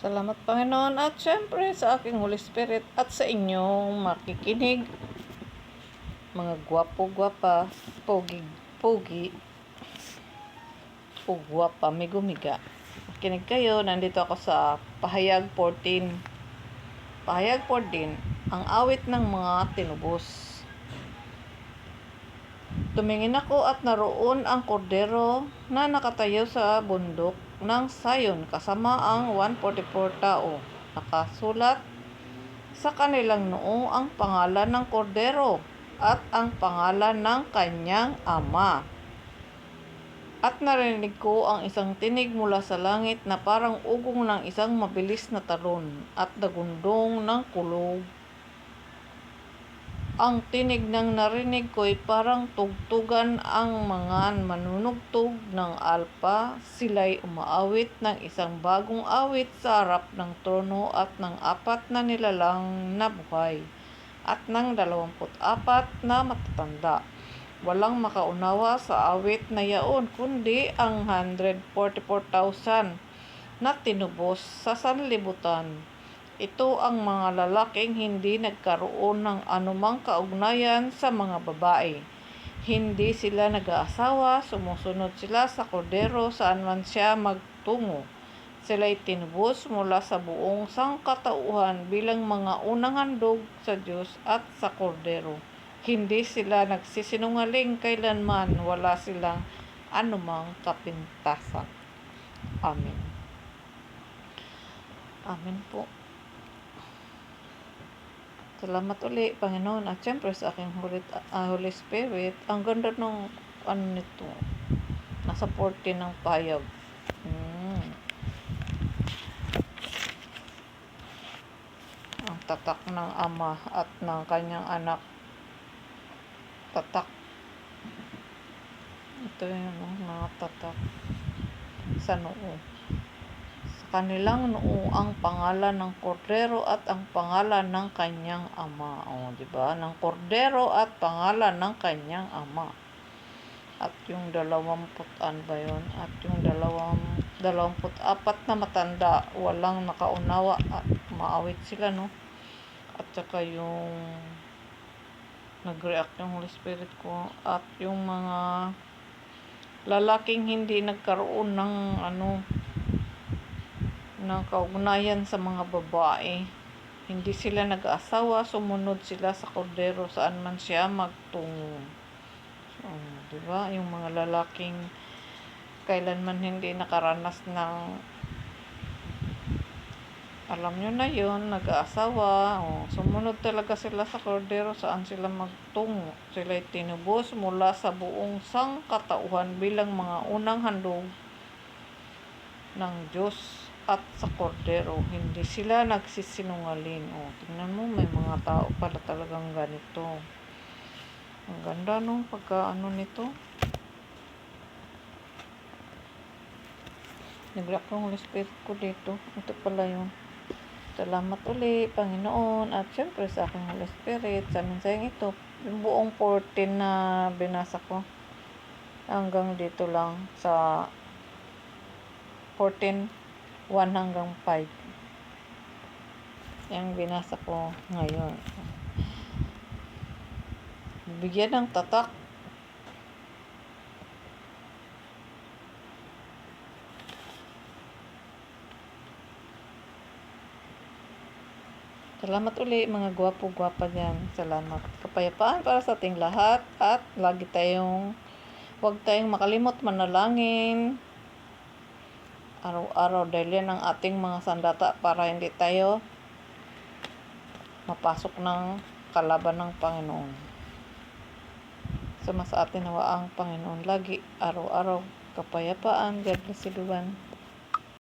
Salamat Panginoon at syempre sa aking Holy Spirit at sa inyong makikinig, mga gwapo-gwapa, pogi-pogi, o gwapa, migo-miga. Makinig kayo, nandito ako sa Pahayag 14. Pahayag 14, ang awit ng mga tinubos. Tumingin ako at naroon ang kordero na nakatayo sa bundok ng Sayon kasama ang 144 tao. Nakasulat sa kanilang noo ang pangalan ng kordero at ang pangalan ng kanyang ama. At narinig ko ang isang tinig mula sa langit na parang ugong ng isang mabilis na talon at dagundong ng kulog. Ang tinig ng narinig ko'y parang tugtugan ang mga manunugtog ng alpa. Sila'y umaawit ng isang bagong awit sa harap ng trono at ng apat na nilalang na buhay at ng 24 na matatanda. Walang makaunawa sa awit na yaon kundi ang 144,000 na tinubos sa sanlibutan. Ito ang mga lalaking hindi nagkaroon ng anumang kaugnayan sa mga babae. Hindi sila nag-aasawa, sumusunod sila sa kordero saan man siya magtungo. Sila'y tinubos mula sa buong sangkatauhan bilang mga unang handog sa Diyos at sa kordero. Hindi sila nagsisinungaling kailanman, wala silang anumang kapintasan. Amen. Amen po. Salamat uli, Panginoon, at syempre sa aking Holy Spirit. Ang ganda ng nito. Nasa 14 ng payag. Ang tatak ng ama at ng kanyang anak. Tatak. Ito yung mga tatak sa noo. Kanilang noo ang pangalan ng kordero at ang pangalan ng kanyang ama. Di ba? Ng kordero at pangalan ng kanyang ama. At yung 20 ba yun? At yung 24 na matanda, walang nakaunawa at maawit sila, no? At saka yung nag-react yung Holy Spirit ko at yung mga lalaking hindi nagkaroon ng ng kaugnayan sa mga babae. Hindi sila nag-aasawa, sumunod sila sa kordero saan man siya magtungo. So, diba? Yung mga lalaking kailanman hindi nakaranas ng alam nyo na yun, nag-aasawa. Sumunod talaga sila sa kordero saan sila magtungo. Sila'y tinubos mula sa buong sangkatauhan bilang mga unang handog ng Diyos at sa kordero. Hindi sila nagsisinungaling. Tingnan mo, may mga tao pala talagang ganito. Ang ganda nung pagka nito. Nag-react yung Holy Spirit ko dito. Ito pala yun. Salamat uli, Panginoon, at syempre sa aking Holy Spirit sa mensaheng ito. Yung buong 14 na binasa ko hanggang dito lang sa 14, 1 hanggang 5. Yung binasa ko ngayon. Bigyan ng tatak. Salamat uli, mga gwapo-gwapa dyan. Salamat. Kapayapaan para sa ating lahat at huwag tayong makalimot manalangin araw-araw dahil yan ang ating mga sandata para hindi tayo mapasok ng kalaban ng Panginoon. Sama sa atin nawa ang Panginoon lagi, araw-araw. Kapayapaan. God bless everyone.